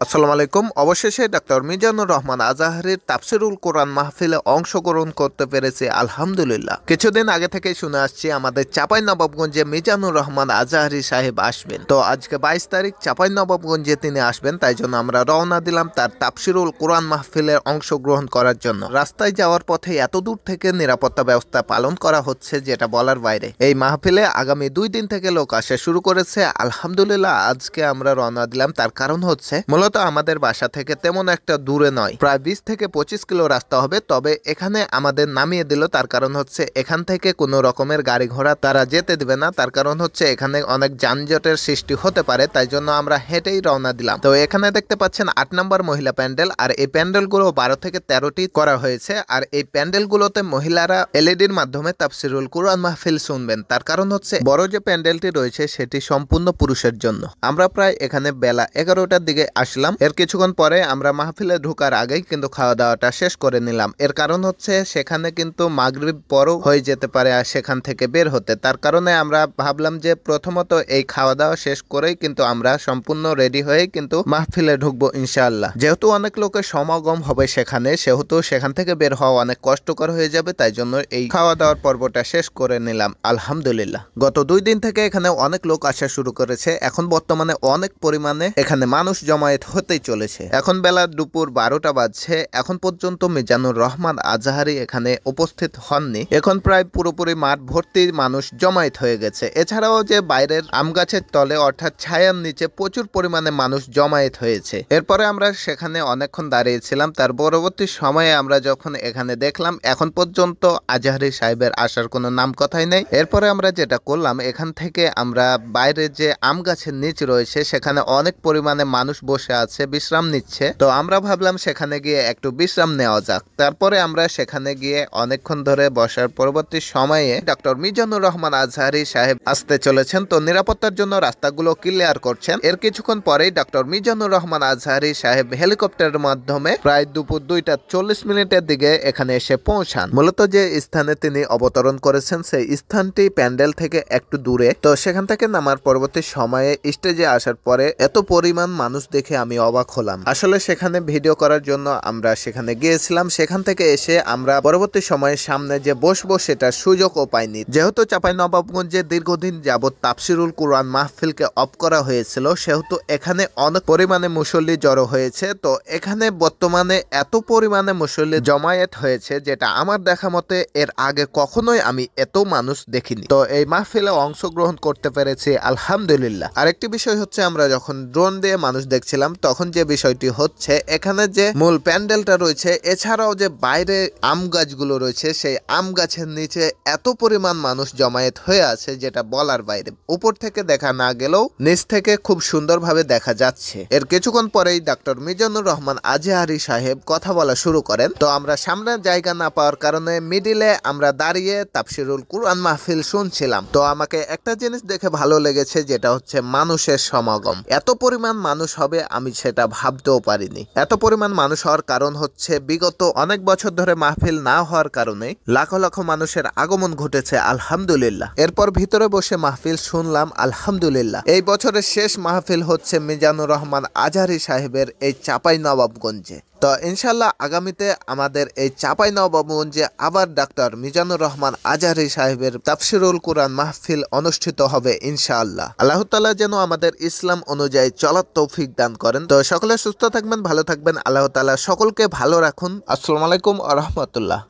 আসসালামু আলাইকুম। অবশেষে ডক্টর মিজানুর রহমান আজাহারির তাফসিরুল কোরআন মাহফিলে অংশগ্রহণ করতে পেরেছি, আলহামদুলিল্লাহ। কিছুদিন আগে থেকে শুনে আসছি আমাদের চাঁপাইনবাবগঞ্জে মিজানুর রহমান আজাহারি সাহেব আসবেন। তো আজকে 22 তারিখ চাঁপাইনবাবগঞ্জে তিনি আসবেন, তাই জন্য আমরা রওনা দিলাম তার তাফসিরুল কোরআন মাহফিলে অংশগ্রহণ করার জন্য। রাস্তায় যাওয়ার পথে এত দূর থেকে নিরাপত্তা ব্যবস্থা পালন করা হচ্ছে যেটা বলার বাইরে। এই মাহফিলে আগামী 2 দিন থেকে লোক আসা শুরু করেছে, আলহামদুলিল্লাহ। আজকে আমরা রওনা দিলাম, তার কারণ হচ্ছে মূলত আমাদের বাসা থেকে তেমন একটা দূরে নয়, প্রায় 20 থেকে 25 কিলো রাস্তা হবে। তবে এখানে আমাদের নামিয়ে দিল, তার কারণ হচ্ছে এখান থেকে কোনো রকমের গাড়ি ঘোড়া তারা যেতে দিবে না। তার কারণ হচ্ছে এখানে অনেক যানজটের সৃষ্টি হতে পারে, তাই জন্য আমরা হেঁটেই রওনা দিলাম। তো এখানে দেখতে পাচ্ছেন 8 নম্বর মহিলা প্যান্ডেল, আর এই প্যান্ডেলগুলো 12 থেকে 13টি করা হয়েছে। আর এই প্যান্ডেলগুলোতে মহিলারা এলইডির মাধ্যমে তাফসিরুল কুরআন মাহফিল শুনবেন। তার কারণ হচ্ছে বড় যে প্যান্ডেলটি রয়েছে সেটি সম্পূর্ণ পুরুষের জন্য। আমরা প্রায় এখানে বেলা 11টার দিকে আসলাম। এর কিছুক্ষণ পরে আমরা মাহফিলে ঢোকার আগেই কিন্তু খাওয়া দাওয়াটা শেষ করে নিলাম। এর কারণ হচ্ছে সেখানে কিন্তু মাগরিব পরও হয়ে যেতে পারে আর সেখান থেকে বের হতে। তার কারণে আমরা ভাবলাম যে প্রথমত এই খাওয়া দাওয়া শেষ করেই কিন্তু আমরা সম্পূর্ণ রেডি হয়ে কিন্তু মাহফিলে ঢুকবো ইনশাআল্লাহ। যেহেতু অনেক লোকের সমাগম হবে সেখানে, সেহেতু সেখান থেকে বের হওয়া অনেক কষ্টকর হয়ে যাবে, তাই জন্য এই খাওয়া দাওয়ার পর্বটা শেষ করে নিলাম, আলহামদুলিল্লাহ। গত 2 দিন থেকে এখানে অনেক লোক আসা শুরু করেছে। এখন বর্তমানে অনেক পরিমাণে এখানে মানুষ জমায়েত হতেই চলেছে। এখন বেলা দুপুর 12টা বাজছে, এখন পর্যন্ত মিজানুর রহমান আজাহারি এখানে উপস্থিত হননি। এখন প্রায় পুরোপুরি মাঠ ভর্তি মানুষ জমায়েত হয়ে গেছে। এছাড়াও যে বাইরের আম গাছের তলে অর্থাৎ ছায়ার নিচে প্রচুর পরিমাণে মানুষ জমায়েত হয়েছে। এরপরে আমরা সেখানে অনেকক্ষণ দাঁড়িয়েছিলাম। তার পরবর্তী সময়ে আমরা যখন এখানে দেখলাম এখন পর্যন্ত আজাহারি সাহেবের আসার কোনো নাম কথাই নেই। এরপরে আমরা যেটা করলাম, এখান থেকে আমরা বাইরে যে আম গাছের নিচ রয়েছে সেখানে অনেক পরিমাণে মানুষ বসে আছে, বিশ্রাম নিচ্ছে। তো আমরা ভাবলাম সেখানে গিয়ে একটু বিশ্রাম নেওয়া যাক। তারপরে আমরা সেখানে গিয়ে অনেকক্ষণ ধরে বসার পরবর্তী সময়ে ডক্টর মিজানুর রহমান আজহারি সাহেব আসতে চলেছেন। তো নিরাপত্তার জন্য রাস্তাগুলো ক্লিয়ার করছেন। এর কিছুক্ষণ পরেই ডক্টর মিজানুর রহমান আজহারি সাহেব হেলিকপ্টারের মাধ্যমে প্রায় দুপুর 2:40 দিকে এখানে এসে পৌঁছান। মূলত যে স্থানে তিনি অবতরণ করেছেন সেই স্থানটি প্যান্ডেল থেকে একটু দূরে। তো সেখান থেকে নামার পরবর্তী সময়ে স্টেজে আসার পরে এত পরিমাণ মানুষ দেখে আমি অবাক হলাম। আসলে সেখানে ভিডিও করার জন্য আমরা সেখানে গিয়েছিলাম। সেখান থেকে এসে আমরা পরবর্তী সময়ে সামনে যে বসবো সেটার সুযোগও পাইনি। যেহেতু চাঁপাইনবাবগঞ্জে দীর্ঘদিন যাবৎ তাফসিরুল কুরআন মাহফিলকে অফ করা হয়েছিল, সেহেতু এখানে অনেক পরিমাণে মুসল্লি জড়ো হয়েছে। তো এখানে বর্তমানে এত পরিমাণে মুসল্লি জমায়েত হয়েছে যেটা আমার দেখা মতে এর আগে কখনোই আমি এত মানুষ দেখিনি। তো এই মাহফিলে অংশগ্রহণ করতে পেরেছি, আলহামদুলিল্লাহ। আরেকটি বিষয় হচ্ছে আমরা যখন ড্রোন দিয়ে মানুষ দেখছিলাম তখন যে বিষয়টি হচ্ছে এখানে যে মূল প্যান্ডেলটা রয়েছে এছাড়াও যে বাইরে আম গাছগুলো রয়েছে সেই আম গাছের নিচে এত পরিমাণ মানুষ জমায়েত হয়ে আছে যেটা বলার বাইরে। উপর থেকে দেখা না গেলেও নিচ থেকে খুব সুন্দরভাবে দেখা যাচ্ছে। এর কিছুক্ষণ পরেই ডক্টর মিজানুর রহমান আজহারি সাহেব কথা বলা শুরু করেন। তো আমরা সামনে জায়গা না পাওয়ার কারণে মিডিলে আমরা দাঁড়িয়ে তাফসিরুল কুরআন মাহফিল শুনছিলাম। তো আমাকে একটা জিনিস দেখে ভালো লেগেছে, যেটা হচ্ছে মানুষের সমাগম। এত পরিমাণ মানুষ হবে আমি সেটা ভাবতেও পারিনি। এত পরিমাণ মানুষ হওয়ার কারণ হচ্ছে বিগত অনেক বছর ধরে মাহফিল না হওয়ার কারণে লাখ লাখ মানুষের আগমন ঘটেছে, আলহামদুলিল্লাহ। এরপর ভিতরে বসে মাহফিল শুনলাম, আলহামদুলিল্লাহ। এই বছরের শেষ মাহফিল হচ্ছে মিজানুর রহমান আজহারি সাহেবের এই চাঁপাইনবাবগঞ্জে। তো ইনশাল্লাহ আগামীতে আমাদের এই চাঁপাইনবাবগঞ্জে আবার ডাক্তার মিজানুর রহমান আজহারি সাহেবের তাফসিরুল কুরআন মাহফিল অনুষ্ঠিত হবে ইনশাআল্লাহ। আল্লাহ তাআলা যেন আমাদের ইসলাম অনুযায়ী চলার তৌফিক দান করেন। তো সকলে সুস্থ থাকবেন, ভালো থাকবেন। আল্লাহ তাআলা সকলকে ভালো রাখুন। আসসালামু আলাইকুম ওয়া রাহমাতুল্লাহ।